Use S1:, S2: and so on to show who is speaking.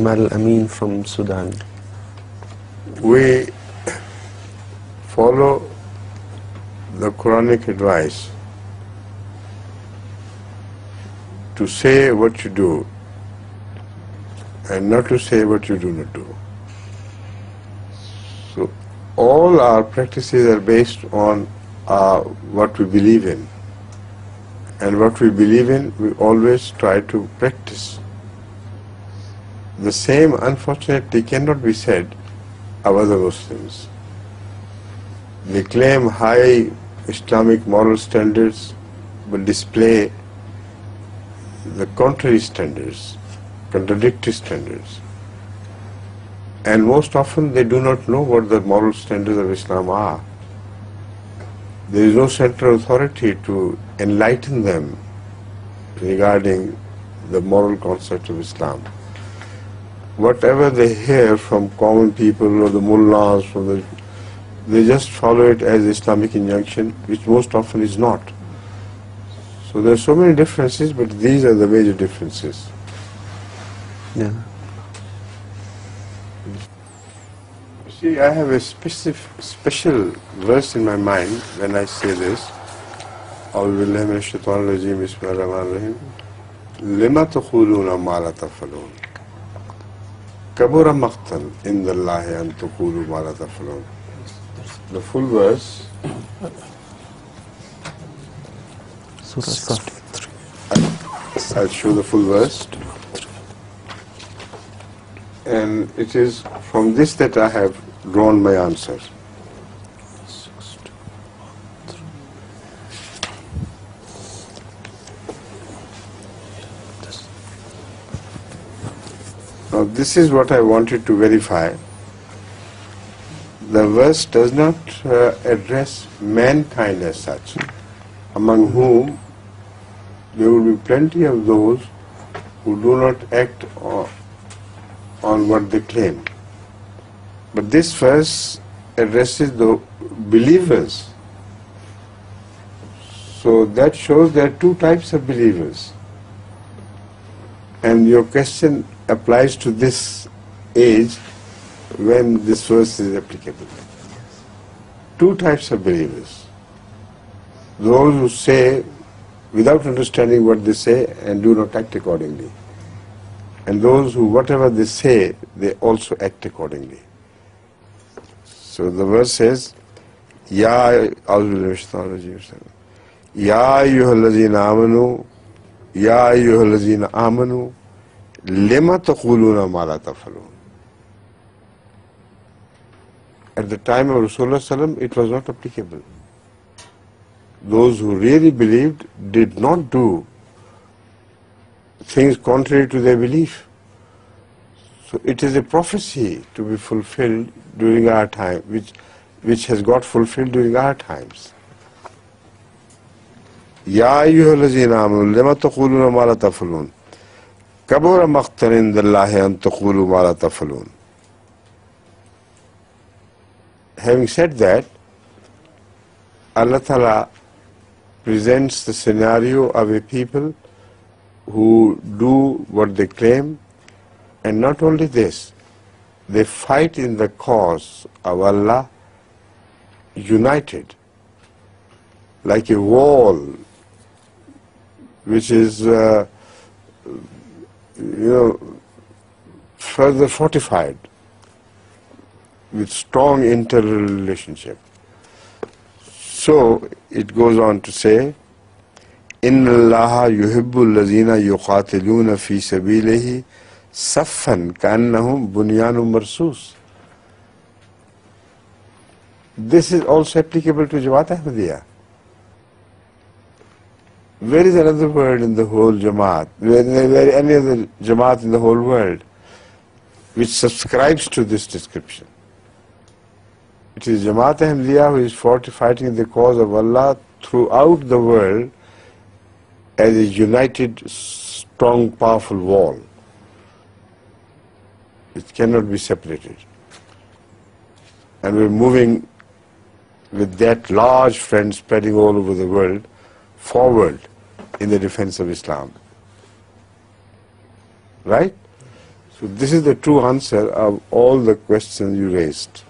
S1: Amin from Sudan.
S2: We follow the Quranic advice to say what you do and not to say what you do not do. So all our practices are based on what we believe in, and what we believe in we always try to practice. The same unfortunately cannot be said of other Muslims. They claim high Islamic moral standards but display the contrary standards, contradictory standards. And most often they do not know what the moral standards of Islam are. There is no central authority to enlighten them regarding the moral concept of Islam. Whatever they hear from common people or the mullahs, they just follow it as Islamic injunction, which most often is not. So there are so many differences, but these are the major differences.
S1: Yeah.
S2: You see, I have a special verse in my mind when I say this. أعوذ بالله من الشيطان الرجيم بسم الله الرحمن الرحيم لما تقولون ما لا تفعلون كبر مقتا عند الله أن تقولوا ما لا تفعلون. The full verse. I'll show the full verse. And it is from this that I have drawn my answer. Now this is what I wanted to verify. The verse does not address mankind as such, among whom there will be plenty of those who do not act on what they claim. But this verse addresses the believers. So that shows there are two types of believers. And your question applies to this age when this verse is applicable. Two types of believers. Those who say without understanding what they say and do not act accordingly. And those who, whatever they say, they also act accordingly. So the verse says, Ya ayyuhallazina amanu, Ya ayyuhallazina amanu, lima taquluna ma la taf'alun. At the time of Rasulullah sallam, it was not applicable. Those who really believed did not do things contrary to their belief. So it is a prophecy to be fulfilled during our time, which has got fulfilled during our times. Ya ayyuhallazina amanu lima taquluna ma la taf'alun kabura maqtan indallahi an taqulu ma la taf'alun. Having said that, Allah Ta'ala presents the scenario of a people who do what they claim, and not only this, they fight in the cause of Allah united, like a wall which is further fortified with strong interrelationship. So it goes on to say, Inna Allaha yuhibbul lazina yuqatiluna fi sabilihi saffan ka'annahum bunyanun marsus. This is also applicable to Jamaat Ahmadiya. Where is another word in the whole Jamaat, where any other Jamaat in the whole world which subscribes to this description? It is Jamaat Ahmadiya who is fighting the cause of Allah throughout the world as a united, strong, powerful wall. It cannot be separated. And we're moving with that large front spreading all over the world forward in the defense of Islam. Right? So this is the true answer of all the questions you raised.